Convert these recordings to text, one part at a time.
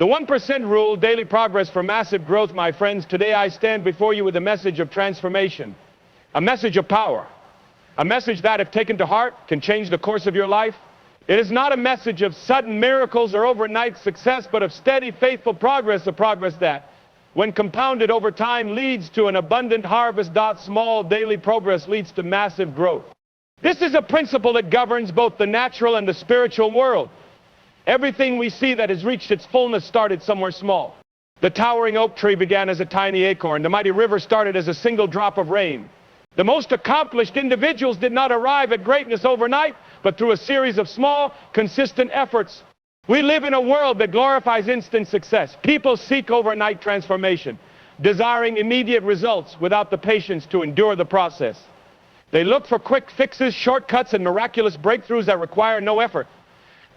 The 1% rule, daily progress for massive growth, my friends. Today I stand before you with a message of transformation, a message of power, a message that, if taken to heart, can change the course of your life. It is not a message of sudden miracles or overnight success, but of steady, faithful progress, a progress that, when compounded over time, leads to an abundant harvest. Small daily progress leads to massive growth. This is a principle that governs both the natural and the spiritual world. Everything we see that has reached its fullness started somewhere small. The towering oak tree began as a tiny acorn. The mighty river started as a single drop of rain. The most accomplished individuals did not arrive at greatness overnight, but through a series of small, consistent efforts. We live in a world that glorifies instant success. People seek overnight transformation, desiring immediate results without the patience to endure the process. They look for quick fixes, shortcuts, and miraculous breakthroughs that require no effort.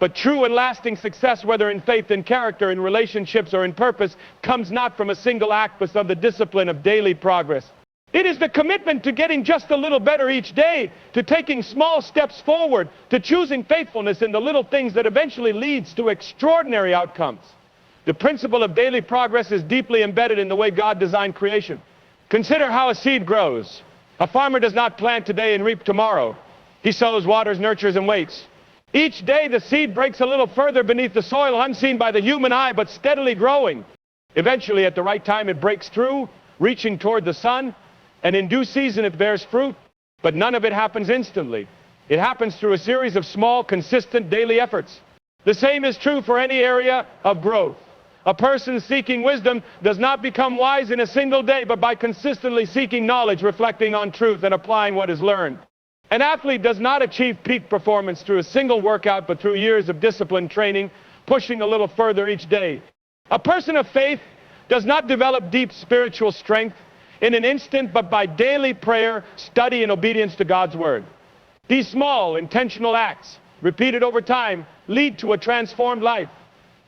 But true and lasting success, whether in faith, in character, in relationships, or in purpose, comes not from a single act, but from the discipline of daily progress. It is the commitment to getting just a little better each day, to taking small steps forward, to choosing faithfulness in the little things that eventually leads to extraordinary outcomes. The principle of daily progress is deeply embedded in the way God designed creation. Consider how a seed grows. A farmer does not plant today and reap tomorrow. He sows, waters, nurtures, and waits. Each day the seed breaks a little further beneath the soil, unseen by the human eye, but steadily growing. Eventually, at the right time, it breaks through, reaching toward the sun, and in due season it bears fruit. But none of it happens instantly. It happens through a series of small, consistent daily efforts. The same is true for any area of growth. A person seeking wisdom does not become wise in a single day, but by consistently seeking knowledge, reflecting on truth, and applying what is learned. An athlete does not achieve peak performance through a single workout, but through years of disciplined training, pushing a little further each day. A person of faith does not develop deep spiritual strength in an instant, but by daily prayer, study, and obedience to God's word. These small, intentional acts, repeated over time, lead to a transformed life.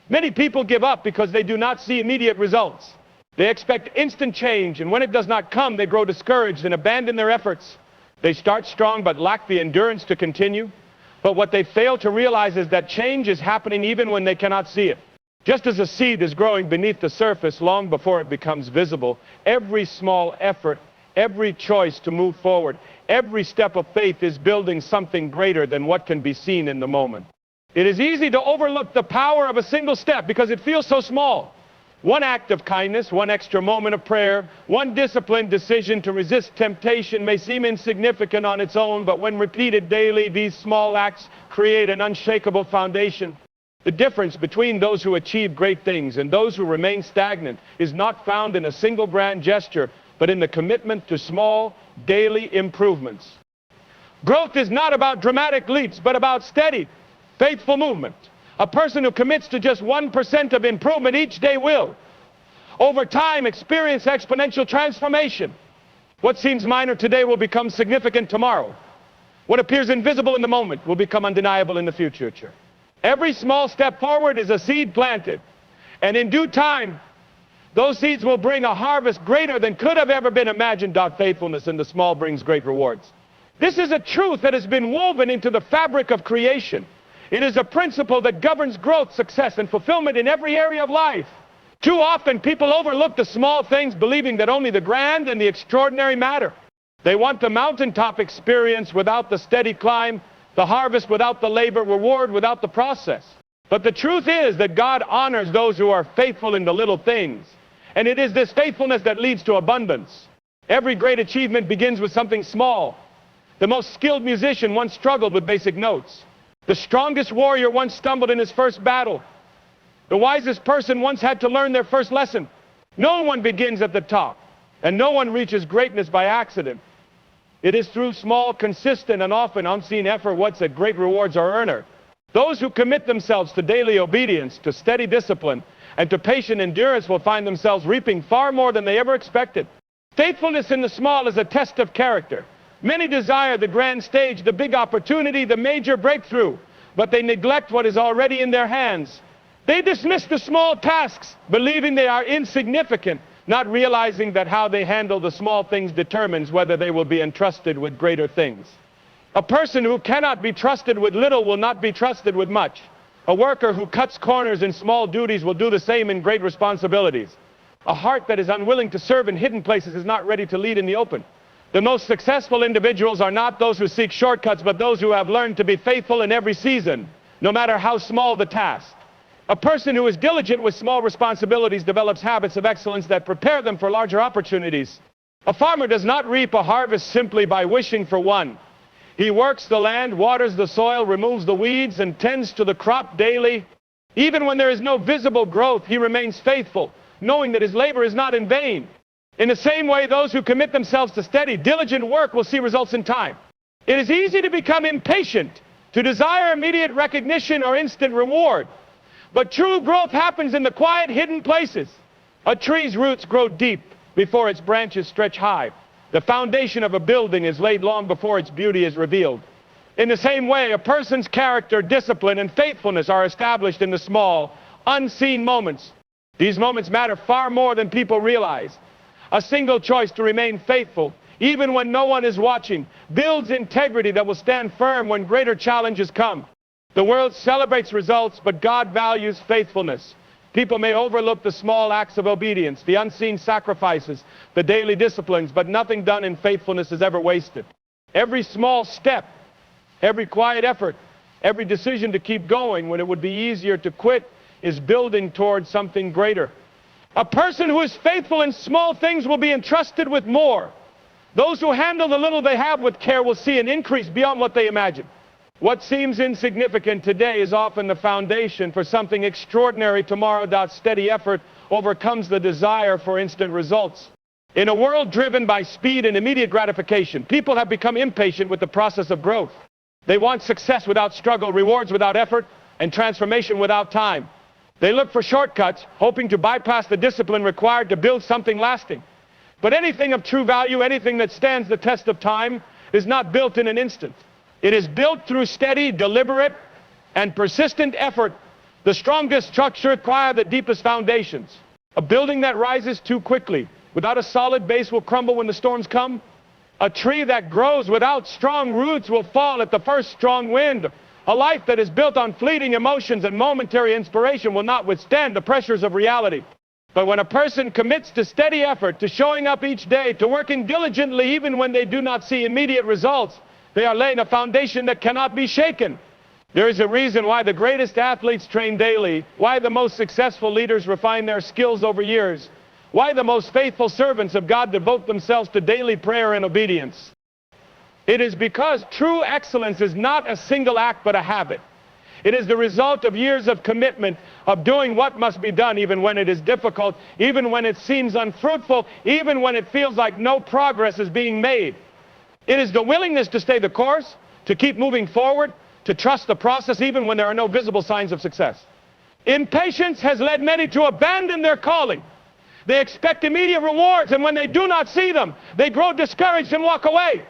Many people give up because they do not see immediate results. They expect instant change, and when it does not come, they grow discouraged and abandon their efforts. They start strong but lack the endurance to continue. But what they fail to realize is that change is happening even when they cannot see it. Just as a seed is growing beneath the surface long before it becomes visible, every small effort, every choice to move forward, every step of faith is building something greater than what can be seen in the moment. It is easy to overlook the power of a single step because it feels so small. One act of kindness, one extra moment of prayer, one disciplined decision to resist temptation may seem insignificant on its own, but when repeated daily, these small acts create an unshakable foundation. The difference between those who achieve great things and those who remain stagnant is not found in a single grand gesture, but in the commitment to small, daily improvements. Growth is not about dramatic leaps, but about steady, faithful movement. A person who commits to just 1% of improvement each day will, over time, experience exponential transformation. What seems minor today will become significant tomorrow. What appears invisible in the moment will become undeniable in the future. Every small step forward is a seed planted, and in due time, those seeds will bring a harvest greater than could have ever been imagined. Faithfulness in the small brings great rewards. This is a truth that has been woven into the fabric of creation. It is a principle that governs growth, success, and fulfillment in every area of life. Too often, people overlook the small things, believing that only the grand and the extraordinary matter. They want the mountaintop experience without the steady climb, the harvest without the labor, reward without the process. But the truth is that God honors those who are faithful in the little things. And it is this faithfulness that leads to abundance. Every great achievement begins with something small. The most skilled musician once struggled with basic notes. The strongest warrior once stumbled in his first battle. The wisest person once had to learn their first lesson. No one begins at the top, and no one reaches greatness by accident. It is through small, consistent, and often unseen effort that great rewards are earned. Those who commit themselves to daily obedience, to steady discipline, and to patient endurance will find themselves reaping far more than they ever expected. Faithfulness in the small is a test of character. Many desire the grand stage, the big opportunity, the major breakthrough, but they neglect what is already in their hands. They dismiss the small tasks, believing they are insignificant, not realizing that how they handle the small things determines whether they will be entrusted with greater things. A person who cannot be trusted with little will not be trusted with much. A worker who cuts corners in small duties will do the same in great responsibilities. A heart that is unwilling to serve in hidden places is not ready to lead in the open. The most successful individuals are not those who seek shortcuts, but those who have learned to be faithful in every season, no matter how small the task. A person who is diligent with small responsibilities develops habits of excellence that prepare them for larger opportunities. A farmer does not reap a harvest simply by wishing for one. He works the land, waters the soil, removes the weeds, and tends to the crop daily. Even when there is no visible growth, he remains faithful, knowing that his labor is not in vain. In the same way, those who commit themselves to steady, diligent work will see results in time. It is easy to become impatient, to desire immediate recognition or instant reward. But true growth happens in the quiet, hidden places. A tree's roots grow deep before its branches stretch high. The foundation of a building is laid long before its beauty is revealed. In the same way, a person's character, discipline, and faithfulness are established in the small, unseen moments. These moments matter far more than people realize. A single choice to remain faithful, even when no one is watching, builds integrity that will stand firm when greater challenges come. The world celebrates results, but God values faithfulness. People may overlook the small acts of obedience, the unseen sacrifices, the daily disciplines, but nothing done in faithfulness is ever wasted. Every small step, every quiet effort, every decision to keep going when it would be easier to quit is building towards something greater. A person who is faithful in small things will be entrusted with more. Those who handle the little they have with care will see an increase beyond what they imagine. What seems insignificant today is often the foundation for something extraordinary tomorrow. Steady effort overcomes the desire for instant results. In a world driven by speed and immediate gratification, people have become impatient with the process of growth. They want success without struggle, rewards without effort, and transformation without time. They look for shortcuts, hoping to bypass the discipline required to build something lasting. But anything of true value, anything that stands the test of time, is not built in an instant. It is built through steady, deliberate, and persistent effort. The strongest structure requires the deepest foundations. A building that rises too quickly, without a solid base, will crumble when the storms come. A tree that grows without strong roots will fall at the first strong wind. A life that is built on fleeting emotions and momentary inspiration will not withstand the pressures of reality. But when a person commits to steady effort, to showing up each day, to working diligently even when they do not see immediate results, they are laying a foundation that cannot be shaken. There is a reason why the greatest athletes train daily, why the most successful leaders refine their skills over years, why the most faithful servants of God devote themselves to daily prayer and obedience. It is because true excellence is not a single act but a habit. It is the result of years of commitment, of doing what must be done even when it is difficult, even when it seems unfruitful, even when it feels like no progress is being made. It is the willingness to stay the course, to keep moving forward, to trust the process even when there are no visible signs of success. Impatience has led many to abandon their calling. They expect immediate rewards, and when they do not see them, they grow discouraged and walk away.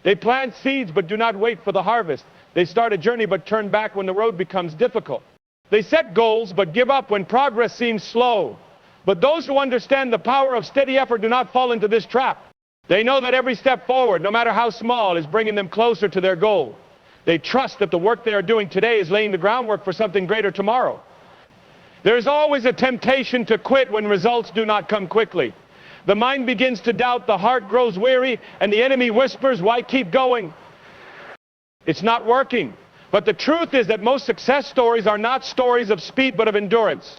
They plant seeds but do not wait for the harvest. They start a journey but turn back when the road becomes difficult. They set goals but give up when progress seems slow. But those who understand the power of steady effort do not fall into this trap. They know that every step forward, no matter how small, is bringing them closer to their goal. They trust that the work they are doing today is laying the groundwork for something greater tomorrow. There is always a temptation to quit when results do not come quickly. The mind begins to doubt, the heart grows weary, and the enemy whispers, "Why keep going? It's not working." But the truth is that most success stories are not stories of speed but of endurance.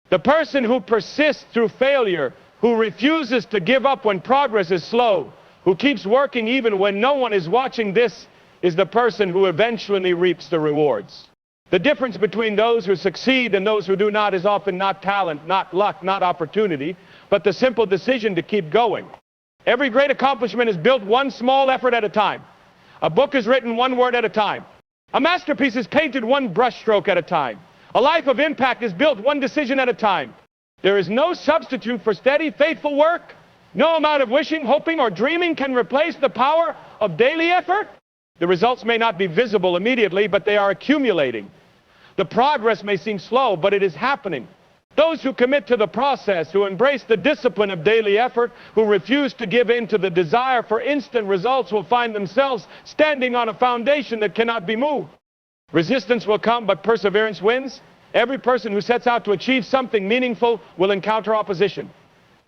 The person who persists through failure, who refuses to give up when progress is slow, who keeps working even when no one is watching, this is the person who eventually reaps the rewards. The difference between those who succeed and those who do not is often not talent, not luck, not opportunity, but the simple decision to keep going. Every great accomplishment is built one small effort at a time. A book is written one word at a time. A masterpiece is painted one brushstroke at a time. A life of impact is built one decision at a time. There is no substitute for steady, faithful work. No amount of wishing, hoping, or dreaming can replace the power of daily effort. The results may not be visible immediately, but they are accumulating. The progress may seem slow, but it is happening. Those who commit to the process, who embrace the discipline of daily effort, who refuse to give in to the desire for instant results, will find themselves standing on a foundation that cannot be moved. Resistance will come, but perseverance wins. Every person who sets out to achieve something meaningful will encounter opposition.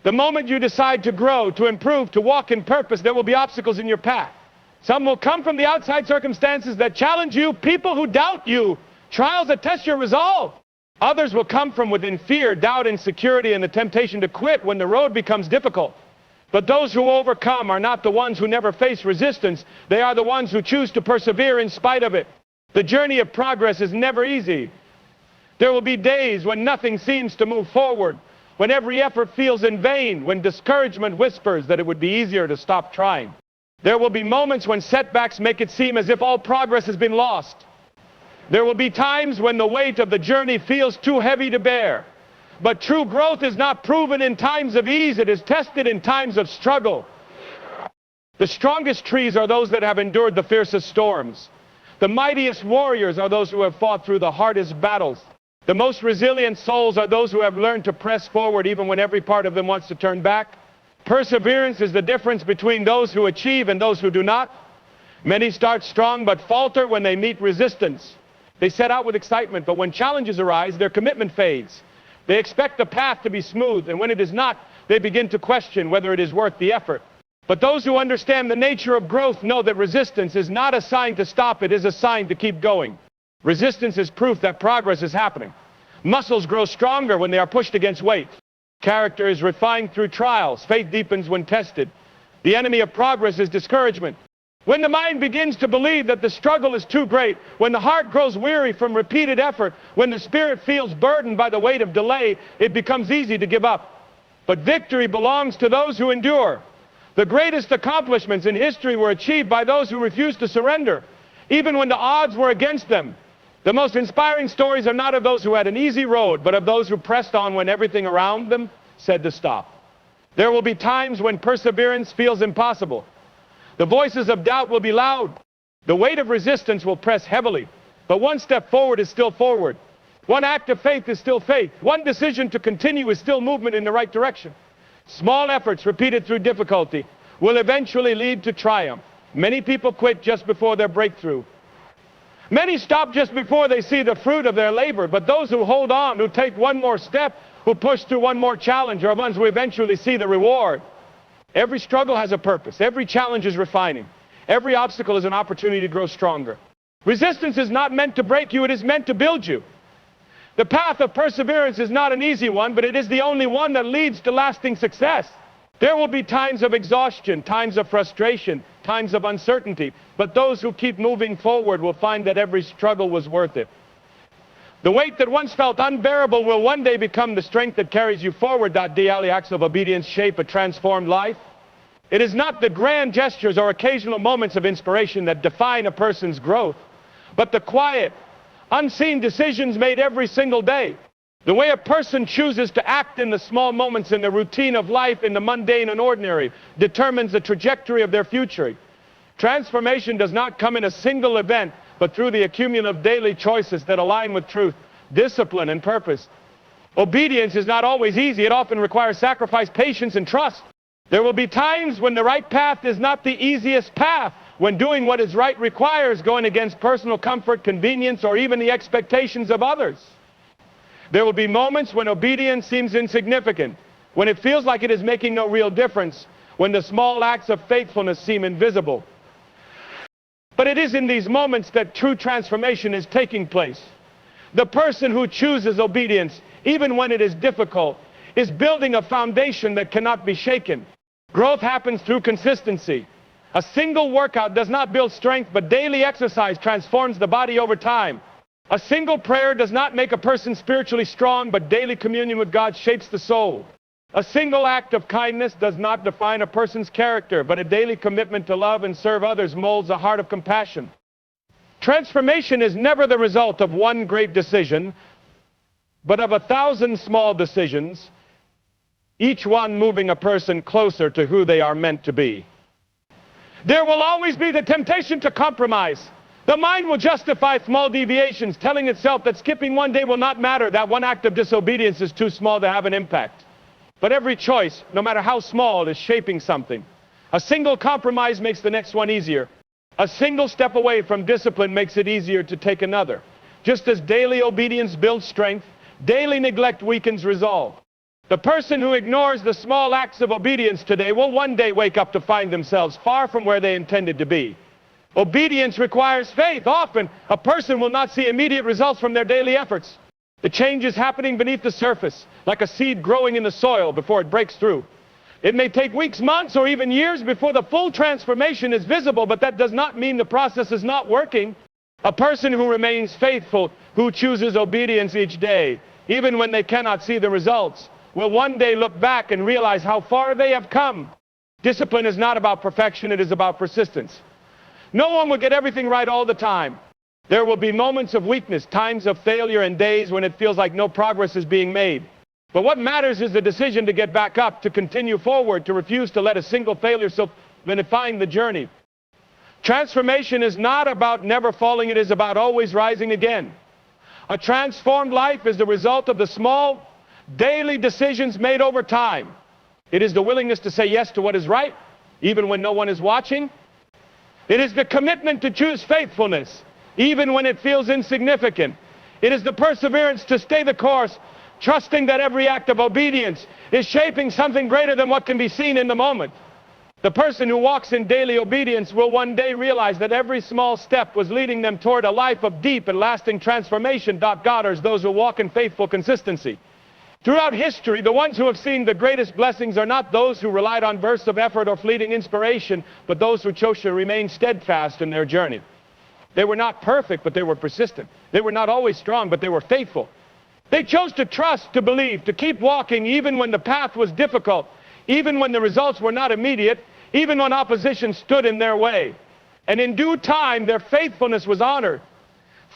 The moment you decide to grow, to improve, to walk in purpose, there will be obstacles in your path. Some will come from the outside circumstances that challenge you, people who doubt you, trials that test your resolve. Others will come from within fear, doubt, insecurity, and the temptation to quit when the road becomes difficult. But those who overcome are not the ones who never face resistance. They are the ones who choose to persevere in spite of it. The journey of progress is never easy. There will be days when nothing seems to move forward, when every effort feels in vain, when discouragement whispers that it would be easier to stop trying. There will be moments when setbacks make it seem as if all progress has been lost. There will be times when the weight of the journey feels too heavy to bear. But true growth is not proven in times of ease, it is tested in times of struggle. The strongest trees are those that have endured the fiercest storms. The mightiest warriors are those who have fought through the hardest battles. The most resilient souls are those who have learned to press forward even when every part of them wants to turn back. Perseverance is the difference between those who achieve and those who do not. Many start strong but falter when they meet resistance. They set out with excitement, but when challenges arise, their commitment fades. They expect the path to be smooth, and when it is not, they begin to question whether it is worth the effort. But those who understand the nature of growth know that resistance is not a sign to stop, it is a sign to keep going. Resistance is proof that progress is happening. Muscles grow stronger when they are pushed against weight. Character is refined through trials. Faith deepens when tested. The enemy of progress is discouragement. When the mind begins to believe that the struggle is too great, when the heart grows weary from repeated effort, when the spirit feels burdened by the weight of delay, it becomes easy to give up. But victory belongs to those who endure. The greatest accomplishments in history were achieved by those who refused to surrender, even when the odds were against them. The most inspiring stories are not of those who had an easy road, but of those who pressed on when everything around them said to stop. There will be times when perseverance feels impossible. The voices of doubt will be loud. The weight of resistance will press heavily. But one step forward is still forward. One act of faith is still faith. One decision to continue is still movement in the right direction. Small efforts repeated through difficulty will eventually lead to triumph. Many people quit just before their breakthrough. Many stop just before they see the fruit of their labor. But those who hold on, who take one more step, who push through one more challenge, are ones who eventually see the reward. Every struggle has a purpose. Every challenge is refining. Every obstacle is an opportunity to grow stronger. Resistance is not meant to break you, it is meant to build you. The path of perseverance is not an easy one, but it is the only one that leads to lasting success. There will be times of exhaustion, times of frustration, times of uncertainty, but those who keep moving forward will find that every struggle was worth it. The weight that once felt unbearable will one day become the strength that carries you forward. Daily acts of obedience shape a transformed life. It is not the grand gestures or occasional moments of inspiration that define a person's growth, but the quiet, unseen decisions made every single day. The way a person chooses to act in the small moments, in the routine of life, in the mundane and ordinary, determines the trajectory of their future. Transformation does not come in a single event, but through the accumulative daily choices that align with truth, discipline, and purpose. Obedience is not always easy. It often requires sacrifice, patience, and trust. There will be times when the right path is not the easiest path, when doing what is right requires going against personal comfort, convenience, or even the expectations of others. There will be moments when obedience seems insignificant, when it feels like it is making no real difference, when the small acts of faithfulness seem invisible. But it is in these moments that true transformation is taking place. The person who chooses obedience, even when it is difficult, is building a foundation that cannot be shaken. Growth happens through consistency. A single workout does not build strength, but daily exercise transforms the body over time. A single prayer does not make a person spiritually strong, but daily communion with God shapes the soul. A single act of kindness does not define a person's character, but a daily commitment to love and serve others molds a heart of compassion. Transformation is never the result of one great decision, but of 1,000 small decisions, each one moving a person closer to who they are meant to be. There will always be the temptation to compromise. The mind will justify small deviations, telling itself that skipping one day will not matter, that one act of disobedience is too small to have an impact. But every choice, no matter how small, is shaping something. A single compromise makes the next one easier. A single step away from discipline makes it easier to take another. Just as daily obedience builds strength, daily neglect weakens resolve. The person who ignores the small acts of obedience today will one day wake up to find themselves far from where they intended to be. Obedience requires faith. Often, a person will not see immediate results from their daily efforts. The change is happening beneath the surface, like a seed growing in the soil before it breaks through. It may take weeks, months, or even years before the full transformation is visible, but that does not mean the process is not working. A person who remains faithful, who chooses obedience each day, even when they cannot see the results, will one day look back and realize how far they have come. Discipline is not about perfection, it is about persistence. No one will get everything right all the time. There will be moments of weakness, times of failure, and days when it feels like no progress is being made. But what matters is the decision to get back up, to continue forward, to refuse to let a single failure define the journey. Transformation is not about never falling, it is about always rising again. A transformed life is the result of the small, daily decisions made over time. It is the willingness to say yes to what is right, even when no one is watching. It is the commitment to choose faithfulness, even when it feels insignificant. It is the perseverance to stay the course, trusting that every act of obedience is shaping something greater than what can be seen in the moment. The person who walks in daily obedience will one day realize that every small step was leading them toward a life of deep and lasting transformation. God honors those who walk in faithful consistency. Throughout history, the ones who have seen the greatest blessings are not those who relied on bursts of effort or fleeting inspiration, but those who chose to remain steadfast in their journey. They were not perfect, but they were persistent. They were not always strong, but they were faithful. They chose to trust, to believe, to keep walking even when the path was difficult, even when the results were not immediate, even when opposition stood in their way. And in due time, their faithfulness was honored.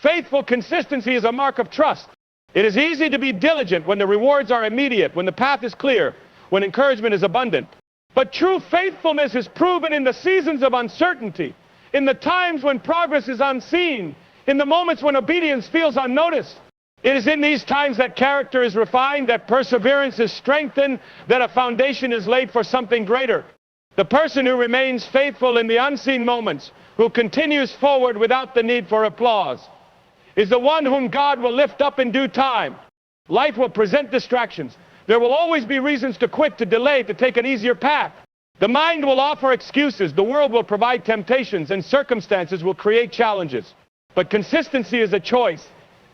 Faithful consistency is a mark of trust. It is easy to be diligent when the rewards are immediate, when the path is clear, when encouragement is abundant. But true faithfulness is proven in the seasons of uncertainty, in the times when progress is unseen, in the moments when obedience feels unnoticed. It is in these times that character is refined, that perseverance is strengthened, that a foundation is laid for something greater. The person who remains faithful in the unseen moments, who continues forward without the need for applause, is the one whom God will lift up in due time. Life will present distractions. There will always be reasons to quit, to delay, to take an easier path. The mind will offer excuses, the world will provide temptations, and circumstances will create challenges. But consistency is a choice.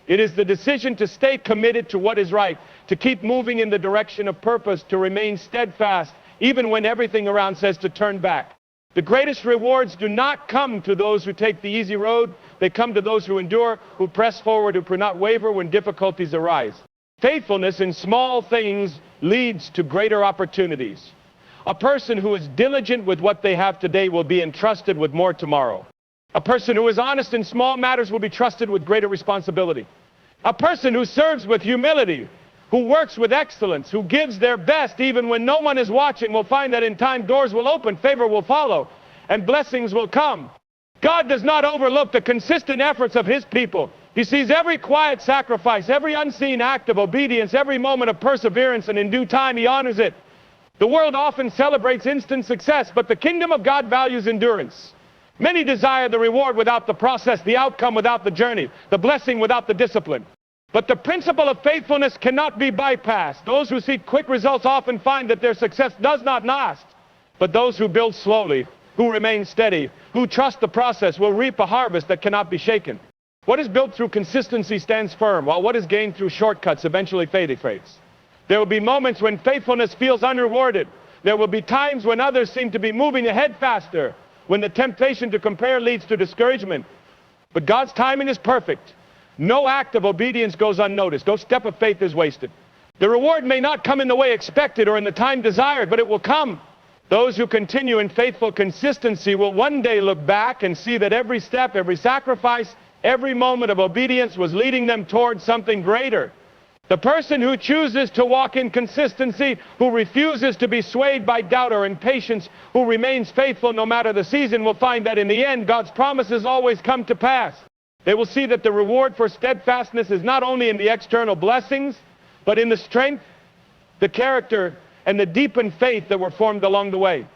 It is the decision to stay committed to what is right, to keep moving in the direction of purpose, to remain steadfast, even when everything around says to turn back. The greatest rewards do not come to those who take the easy road. They come to those who endure, who press forward, who do not waver when difficulties arise. Faithfulness in small things leads to greater opportunities. A person who is diligent with what they have today will be entrusted with more tomorrow. A person who is honest in small matters will be trusted with greater responsibility. A person who serves with humility, who works with excellence, who gives their best even when no one is watching, will find that in time doors will open, favor will follow, and blessings will come. God does not overlook the consistent efforts of His people. He sees every quiet sacrifice, every unseen act of obedience, every moment of perseverance, and in due time He honors it. The world often celebrates instant success, but the kingdom of God values endurance. Many desire the reward without the process, the outcome without the journey, the blessing without the discipline. But the principle of faithfulness cannot be bypassed. Those who seek quick results often find that their success does not last. But those who build slowly, who remain steady, who trust the process, will reap a harvest that cannot be shaken. What is built through consistency stands firm, while what is gained through shortcuts eventually fades. There will be moments when faithfulness feels unrewarded. There will be times when others seem to be moving ahead faster, when the temptation to compare leads to discouragement. But God's timing is perfect. No act of obedience goes unnoticed. No step of faith is wasted. The reward may not come in the way expected or in the time desired, but it will come. Those who continue in faithful consistency will one day look back and see that every step, every sacrifice, every moment of obedience was leading them toward something greater. The person who chooses to walk in consistency, who refuses to be swayed by doubt or impatience, who remains faithful no matter the season, will find that in the end, God's promises always come to pass. They will see that the reward for steadfastness is not only in the external blessings, but in the strength, the character, and the deepened faith that were formed along the way.